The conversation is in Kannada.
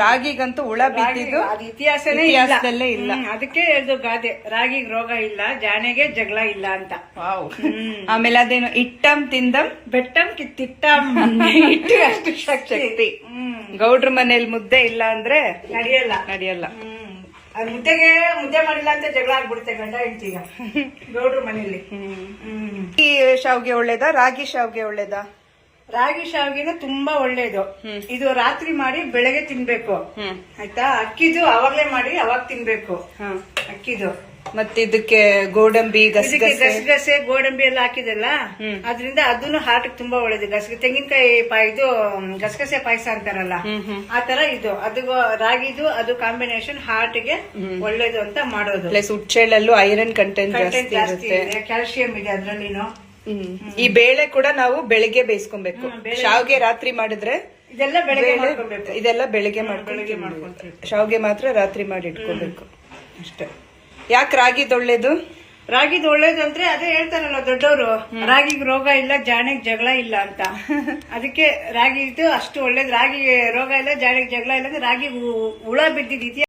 ರಾಗಿಗಂತೂ ಹುಳ ಬಿದ್ದಿದ್ದು ಅದು ಇತಿಹಾಸನೇ ಇತಿಹಾಸದಲ್ಲೇ ಇಲ್ಲ. ಅದಕ್ಕೆ ಹೇಳ್ದು ಗಾದೆ, ರಾಗಿಗೆ ರೋಗ ಇಲ್ಲ, ಜಾನೆಗೆ ಜಗಳ ಇಲ್ಲ ಅಂತ. ಆಮೇಲೆ ಅದೇನು ಇಟ್ಟಂ ತಿಂದಂ ಬೆಟ್ಟಂ ಕಿತ್ತಿಟ್ಟಂ ಇಟ್ಟು ಅಷ್ಟು ಶಕ್ತಿ. ಗೌಡ್ರ ಮನೇಲಿ ಮುದ್ದೆ ಇಲ್ಲ ಅಂದ್ರೆ ನಡೆಯಲ್ಲ. ಅದು ಮುದ್ದೆ ಮಾಡಿಲ್ಲ ಅಂತ ಜಗಳ ಆಗ್ಬಿಡುತ್ತೆ ಗಂಡ ಹೆಂಡತಿಗ ಗೌಡ್ರ ಮನೆಯಲ್ಲಿ. ಈ ಶಾವ್ಗೆ ಒಳ್ಳೇದಾ ರಾಗಿ ಶಾವ್ಗೆ ಒಳ್ಳೇದಾ? ರಾಗಿ ಶಾವಿಗೆನ ತುಂಬಾ ಒಳ್ಳೇದು. ಇದು ರಾತ್ರಿ ಮಾಡಿ ಬೆಳಗ್ಗೆ ತಿನ್ಬೇಕು ಆಯ್ತಾ. ಅಕ್ಕಿದು ಅವಾಗ್ಲೇ ಮಾಡಿ ಅವಾಗ ತಿನ್ಬೇಕು ಅಕ್ಕಿದು. ಮತ್ತೆ ಇದಕ್ಕೆ ಗೋಡಂಬಿ ಗಸಗಸೆ ಗೋಡಂಬಿ ಎಲ್ಲ ಹಾಕಿದಲ್ಲ, ಅದ್ರಿಂದ ಅದನ್ನು ಹಾರ್ಟ್ ತುಂಬಾ ಒಳ್ಳೇದು. ತೆಂಗಿನಕಾಯಿ ಇದು ಗಸಗಸೆ ಪಾಯಸ ಅಂತಾರಲ್ಲ, ಆತರ ಇದು. ಅದು ರಾಗಿದು ಅದು ಕಾಂಬಿನೇಷನ್ ಹಾರ್ಟ್ ಗೆ ಒಳ್ಳೇದು ಅಂತ ಮಾಡೋದು. ಪ್ಲಸ್ ಉಚ್ಚೆಳ್ಳಲ್ಲೂ ಐರನ್ ಕಂಟೆಂಟ್ ಜಾಸ್ತಿ ಇದೆ, ಕ್ಯಾಲ್ಸಿಯಂ ಇದೆ ಅದ್ರಲ್ಲಿನೂ. ಈ ಬೇಳೆ ಕೂಡ ನಾವು ಬೆಳಿಗ್ಗೆ ಬೇಯಿಸ್ಕೊಬೇಕು. ಶಾವ್ಗೆ ರಾತ್ರಿ ಮಾಡಿದ್ರೆ ಇದೆಲ್ಲ ಬೆಳಗ್ಗೆ ಮಾಡ್ಕೊಬೇಕು. ಇದೆಲ್ಲ ಬೆಳಿಗ್ಗೆ ಮಾಡ್ಕೊಂಡು ಶಾವ್ಗೆ ಮಾತ್ರ ರಾತ್ರಿ ಮಾಡಿ ಇಟ್ಕೋಬೇಕು ಅಷ್ಟೇ. ಯಾಕೆ ರಾಗಿದ್ ಒಳ್ಳೇದು? ರಾಗಿದ್ ಒಳ್ಳೇದು ಅಂದ್ರೆ ಅದೇ ಹೇಳ್ತಾರಲ್ಲ ದೊಡ್ಡವರು, ರಾಗಿಗೆ ರೋಗ ಇಲ್ಲ, ಜಾಣಿಗೆ ಜಗಳ ಇಲ್ಲ ಅಂತ. ಅದಕ್ಕೆ ರಾಗಿ ಇದು ಅಷ್ಟು ಒಳ್ಳೇದು. ರಾಗಿ ರೋಗ ಇಲ್ಲ, ಜಾಣಿಗೆ ಜಗಳ ಇಲ್ಲ ಅಂದ್ರೆ ರಾಗಿ ಹುಳ ಬಿದ್ದಿದ್